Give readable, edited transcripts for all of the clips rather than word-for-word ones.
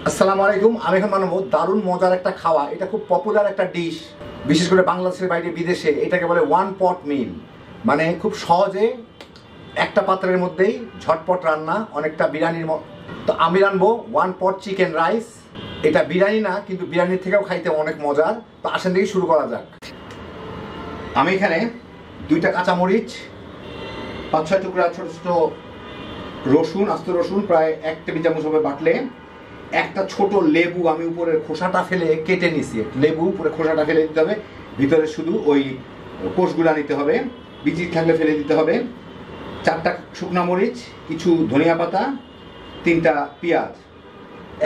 আসসালামু আলাইকুম। আমি এখন বানাবো দারুণ মজার একটা খাওয়া। এটা খুব পপুলার একটা ডিশ, বিশেষ করে বাংলাদেশের বাইরে বিদেশে এটাকে বলে ওয়ান পট মিল। মানে খুব সহজে একটা পাত্রের মধ্যেই ঝটপট রান্না, অনেকটা বিরিয়ানির মতো। তো আমি রানবো ওয়ান পট চিকেন রাইস। এটা বিরিয়ানি না, কিন্তু বিরিয়ানির থেকেও খাইতে অনেক মজার। তো আসেন থেকে শুরু করা যাক। আমি এখানে 2টা কাঁচামরিচ, 5-6 টুকরা ছোট ছোট রসুন, আস্ত রসুন প্রায় 1 টেবিল চামচ হবে বাটলে, একটা ছোট লেবু আমি উপরের খোসাটা ফেলে কেটে নিছি। লেবু উপরে খোসাটা ফেলে দিতে হবে, ভিতরে শুধু ওই কোষগুলা নিতে হবে, বিচি থাকলে ফেলে দিতে হবে। 4টা শুকনা মরিচ, কিছু ধনিয়া পাতা, 3টা পেঁয়াজ,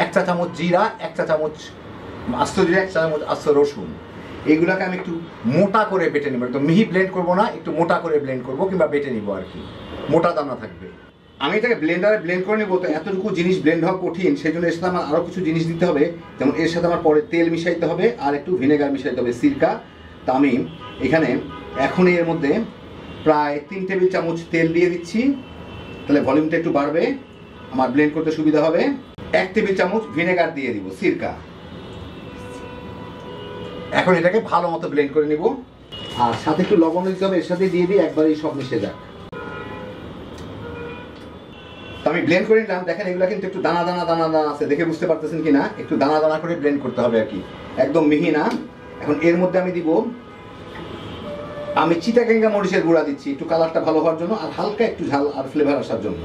1 চা চামচ জিরা, 1 চা চামচ আস্ত জিরা, 1 চা চামচ আস্ত রসুন। এইগুলাকে আমি একটু মোটা করে বেটে নেবো। একটু মিহি ব্লেন্ড করবো না, একটু মোটা করে ব্লেন্ড করবো কিংবা বেটে নিবো আর কি, মোটা দানা থাকবে। আমি এটাকে ব্লেন্ডারে ব্লেন্ড করে নেবো। তো এতটুকু জিনিস ব্লেন্ড হওয়া কঠিন, সেই জন্য এর সাথে আমার আরও কিছু জিনিস দিতে হবে। যেমন এর সাথে আমার পরে তেল মিশাইতে হবে আর একটু ভিনেগার মিশাইতে হবে, সিরকা। তা আমি এখানে এখনই এর মধ্যে প্রায় 3 টেবিল চামচ তেল দিয়ে দিচ্ছি, তাহলে ভলিউমটা একটু বাড়বে, আমার ব্লেন্ড করতে সুবিধা হবে। 1 টেবিল চামচ ভিনেগার দিয়ে দিব, সিরকা। এখন এটাকে ভালো মতো ব্লেন্ড করে নিব, আর সাথে একটু লবণ দিতে হবে, এর সাথে দিয়ে দিই, একবারই সব মিশে যাক। আমি ব্লেন্ড করে নিলাম। দেখেন এগুলো কিন্তু একটু দানা দানা দানা দানা আছে, দেখে বুঝতে পারতেছেন কিনা? একটু দানা দানা করে ব্লেন্ড করতে হবে আর কি, একদম মিহি না। এখন এর মধ্যে আমি দিব, আমি চিটাগাঙ্গা মরিচের গুঁড়া দিচ্ছি একটু কালারটা ভালো হওয়ার জন্য, আর হালকা একটু ঝাল আর ফ্লেভার আসার জন্য।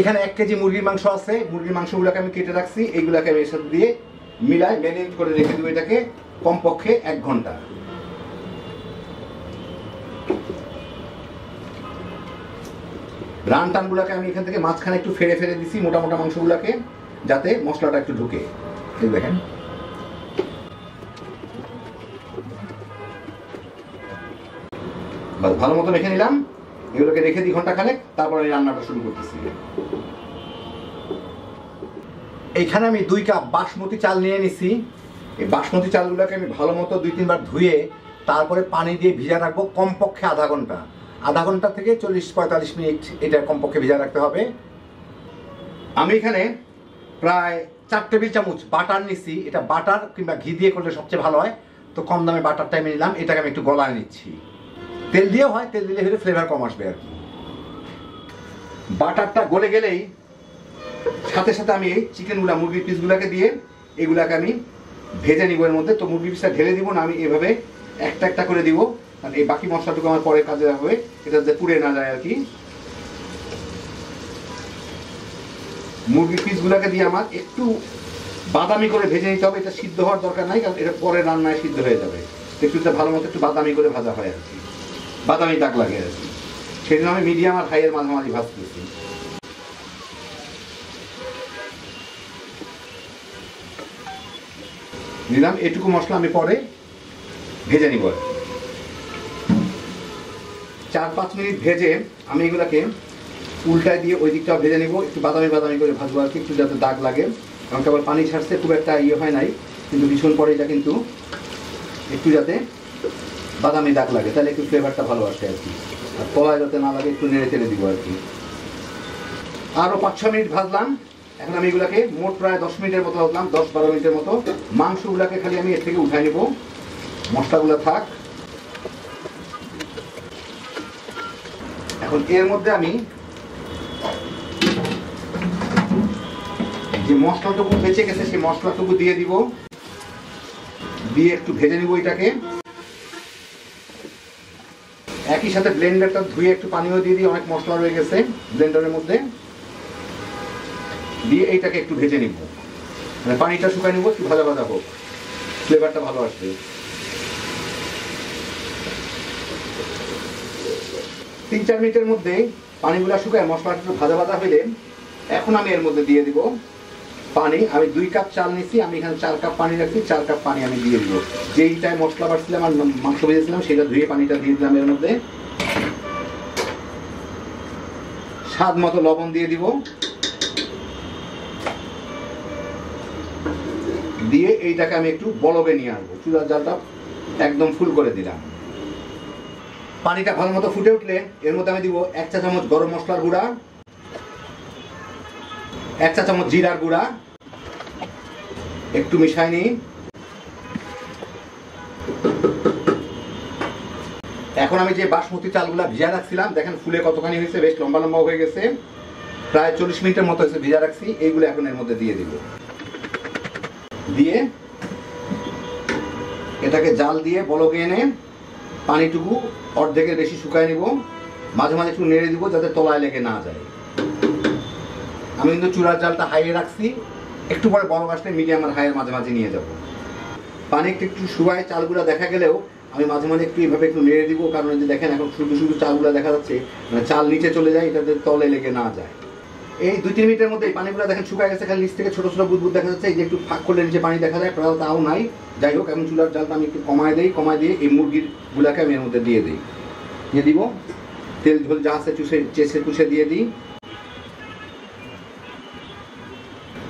এখানে 1 কেজি মুরগির মাংস আছে, মুরগির মাংসগুলোকে আমি কেটে রাখছি, এইগুলাকে আমি এর সাথে দিয়ে মিলাই ম্যারিনেট করে রেখে দেবো এটাকে কমপক্ষে 1 ঘন্টা। রান টানগুলোকে আমি এখান থেকে মাঝখানে একটু ফেরে ফেরে দিছি, মোটা মোটা মাংসগুলোকে, যাতে মশলাটা একটু ঢুকে। এই দেখেন, ভালো মতো রেখে নিলাম। এগুলোকে রেখে দিই ঘন্টা খানেক, তারপরে রান্নাটা শুরু করতেছি। এইখানে আমি 2 কাপ বাসমতি চাল নিয়ে নিছি। এই বাসমতি চালগুলোকে আমি ভালো মতো 2-3 বার ধুয়ে তারপরে পানি দিয়ে ভিজা রাখবো কমপক্ষে আধা ঘন্টা থেকে 40-45 মিনিট এটা কমপক্ষে ভিজা রাখতে হবে। আমি এখানে প্রায় 4 টেবিল চামচ বাটার নিচ্ছি। এটা বাটার কিংবা ঘি দিয়ে করলে সবচেয়ে ভালো হয়, তো কম দামে বাটারটা আমি নিলাম। এটাকে আমি একটু গলায় নিচ্ছি, তেল দিয়েও হয়, তেল দিলে হলে ফ্লেভার কম আসবে আর কি। বাটারটা গলে গেলেই সাথে সাথে আমি এই চিকেনগুলা, মুরগির পিসগুলাকে দিয়ে এগুলাকে আমি ভেজে নিব এর মধ্যে। তো মুরগির পিসটা ঢেলে দিব না, আমি এভাবে একটা একটা করে দিব, কারণ এই বাকি মশলাটুকু আমার পরে কাজে হবে, এটা যাতে পুড়ে না যায় আর কি। মুরগির পিসগুলাকে দিয়ে আমার একটু বাদামি করে ভেজে নিতে হবে। এটা সিদ্ধ হওয়ার দরকার নাই, কারণ এটা পরে রান্নায় সিদ্ধ হয়ে যাবে। একটু ভালো মতো একটু বাদামি করে ভাজা হয় আর কি, বাদামি দাগ লাগে আর কি। সেই জন্য আমি মিডিয়াম আর হাইয়ের মাঝামাঝি ভাজতেছি। নিলাম এটুকু মশলা, আমি পরে ভেজে নিব। 4-5 মিনিট ভেজে আমি এগুলাকে উল্টায় দিয়ে ওই দিকটাও ভেজে নিব, একটু বাদামি বাদামি করে ভাজবো আর কি, একটু যাতে দাগ লাগে। কারণ কেবল পানি ছাড়ছে, খুব একটা হয় নাই, কিন্তু কিছুক্ষণ পরে এটা কিন্তু একটু যাতে বাদামি দাগ লাগে, তাহলে একটু ফ্লেভারটা ভালো আসে আর কি। আর তলায় যাতে না লাগে একটু নেড়ে চেড়ে দিব আর কি। আরও 5-6 মিনিট ভাজলাম। এখন আমি এগুলাকে মোট প্রায় 10 মিনিটের মতো ভাজলাম, 10-12 মিনিটের মতো। মাংসগুলাকে খালি আমি এর থেকে উঠাই নেব, মশলাগুলো থাক। এখন এর মধ্যে আমি যে মশলাটুকু বেঁচে গেছে সেই মশলাটুকু দিয়ে দিব, দিয়ে একটু ভেজে নিব এটাকে। একই সাথে ব্লেন্ডারটা ধুয়ে একটু পানিও দিয়ে দিই, অনেক মশলা রয়ে গেছে ব্লেন্ডারের মধ্যে, দিয়ে এইটাকে একটু ভেজে নিব, মানে পানিটা শুকাই নিব, একটু ভাজা ভাজা হোক, ফ্লেভারটা ভালো আসবে। 3-4 মিনিটের মধ্যে পানিগুলো শুকায় মশলাটা একটু ভাজা ভাজা হইলে এখন আমি এর মধ্যে দিয়ে দিব পানি। আমি 2 কাপ চাল নিচ্ছি, আমি এখানে 4 কাপ পানি রাখছি, 4 কাপ পানি আমি দিয়ে দিব। যেইটায় মশলা বাড়ছিলাম আর মাংস ভেজেছিলাম সেটা ধুয়ে পানিটা দিয়ে দিলাম এর মধ্যে। স্বাদ মতো লবণ দিয়ে দিব, দিয়ে এইটাকে আমি একটু বলবে নিয়ে আসবো। চুলার জালটা একদম ফুল করে দিলাম। পানিটা ভালো মতো ফুটে উঠলে এর মধ্যে আমি দিব 1 চা চামচ গরম মশলার গুঁড়া, 1 চা চামচ জিরার গুঁড়া একটু মিশাই নিই। এখন আমি যে বাসমতি চালগুলা ভিজা রাখছিলাম দেখেন ফুলে কতখানি হয়েছে, বেশ লম্বা লম্বা হয়ে গেছে, প্রায় 40 মিনিটের মতো হয়েছে ভিজা রাখছি। এইগুলো এখন এর মধ্যে দিয়ে দিব, দিয়ে এটাকে জাল দিয়ে বলকে এনে পানিটুকু অর্ধেকের বেশি শুকায় নিব। মাঝে মাঝে একটু নেড়ে দিব যাতে তলায় লেগে না যায়। আমি কিন্তু চুলার জালটা হাইয়ে রাখছি, একটু পরে বড় আসলে মিডিয়াম আর হাইয়ের মাঝে মাঝে নিয়ে যাব। পানি একটু শুকায় চালগুলা দেখা গেলেও আমি মাঝে মাঝে একটু এইভাবে একটু নেড়ে দিব, কারণ যে দেখেন এখন শুধু শুধু চালগুলা দেখা যাচ্ছে, মানে চাল নিচে চলে যায়, এটাতে তলে লেগে না যায়। এই 2-3 মিনিটের মধ্যে পানিগুলো দেখেন শুকায় গেছে, খালি নিচ থেকে ছোট ছোট বুদবুদ দেখা যাচ্ছে। এই যে একটু ফাঁক করলে নিচে পানি দেখা যায়, প্রায় তাও নাই। যাই হোক, এখন চুলার জালটা আমি একটু কমায় দিয়ে এই মুরগির গুলাকে আমি এর মধ্যে দিয়ে দিব। তেল ঝোল যা আছে চুষে দিয়ে দিই।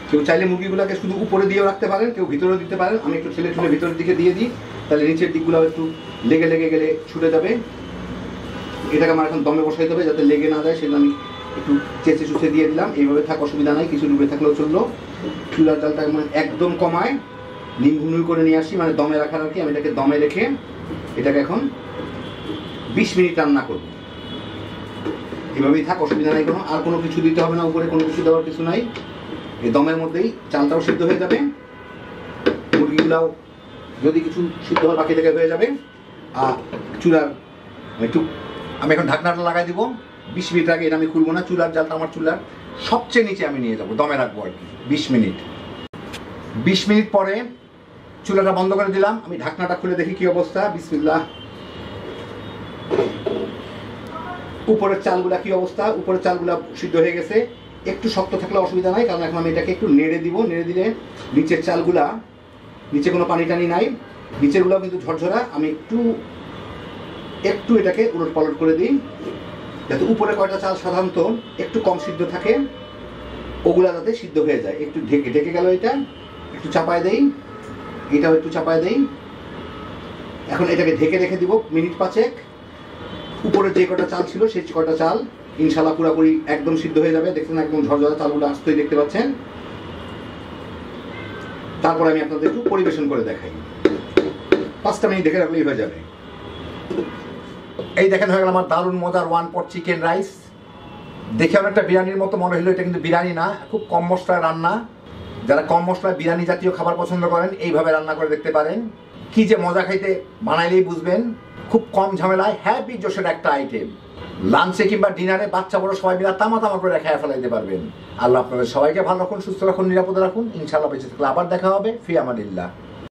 কেউ চাইলে মুরগিগুলোকে শুধু উপরে দিয়েও রাখতে পারেন, কেউ ভিতরেও দিতে পারেন। আমি একটু ঠেলে ভিতরের দিকে দিয়ে দিই, তাহলে নিচের দিকগুলো একটু লেগে গেলে ছুটে যাবে। এটাকে আমার এখন দমে বসাই দেবে যাতে লেগে না যায়, সেজন্য আমি একটু চুষে দিয়ে দিলাম। এইভাবে থাক, অসুবিধা নাই, কিছু ডুবে থাকলেও চললো। চুলার জালটা একদম কমায় নিমঘুনুই করে নিয়ে আসি, মানে দমে রাখার আর কি। আমি এটাকে দমে রেখে এটাকে এখন 20 মিনিট রান্না করব। এভাবেই থাক, অসুবিধা নাই কোনো। আর কোনো কিছু দিতে হবে না, উপরে কোনো কিছু দেওয়ার কিছু নাই। এই দমের মধ্যেই চালটাও সিদ্ধ হয়ে যাবে, মুরগিগুলাও যদি কিছু সিদ্ধ হওয়ার বাকি থেকে হয়ে যাবে। আর চুলার আমি এখন ঢাকনাটা লাগাই দিব। 20 মিনিট আগে এটা আমি খুলবো না। চুলার জালটা আমার চুলার সবচেয়ে নিচে আমি নিয়ে যাবো, দমে রাখবো আর কি 20 মিনিট। 20 মিনিট পরে চুলাটা বন্ধ করে দিলাম। আমি ঢাকনাটা খুলে দেখি কি অবস্থা। বিসমিল্লাহ। উপরের চালগুলা কি অবস্থা? উপরের চালগুলা সিদ্ধ হয়ে গেছে। একটু শক্ত থাকলে অসুবিধা নাই, কারণ এখন আমি এটাকে একটু নেড়ে দিব। নেড়ে দিলে নিচের চালগুলা, নিচে কোনো পানি টানি নাই, নিচের গুলাও কিন্তু ঝরঝরা। আমি একটু এটাকে উলট পালট করে দিই, যাতে উপরে কয়টা চাল সাধারণত একটু কম সিদ্ধ থাকে, ওগুলা যাতে সিদ্ধ হয়ে যায়। একটু ঢেকে গেল, এটা একটু চাপায় দেই, এটাও একটু চাপায় দেই। এখন এটাকে ঢেকে রেখে দিব মিনিট 5। উপরে যে কটা চাল ছিল সেই কটা চাল ইনশাল্লাহ পুরোপুরি একদম সিদ্ধ হয়ে যাবে। দেখছেন একদম ঝরঝরা চালগুলো আসতেই দেখতে পাচ্ছেন। তারপর আমি আপনাদের একটু পরিবেশন করে দেখাই। 5টা মিনিট দেখে রাখলেই হয়ে যাবে। এই দেখেন হয়ে গেল আমার দারুণ মজার 1 পট চিকেন রাইস। দেখে অনেকটা বিরিয়ানির মতো মনে হলো, এটা কিন্তু বিরিয়ানি না, খুব কম মশলায় রান্না। যারা কম মশলায় বিরিয়ানি জাতীয় খাবার পছন্দ করেন এইভাবে রান্না করে দেখতে পারেন। কি যে মজা, খাইতে বানাইলেই বুঝবেন। খুব কম ঝামেলায় হ্যাপি জোশের একটা আইটেম। লাঞ্চে কিংবা ডিনারে বাচ্চা বড় সবাই মিলে তামা করে খেয়ে ফেলাইতে পারবেন। আল্লাহ আপনাদের সবাইকে ভালো রাখুন, সুস্থ রাখুন, নিরাপদে রাখুন। ইনশাআল্লাহ বেঁচে থাকলে আবার দেখা হবে। ফি আমানিল্লাহ।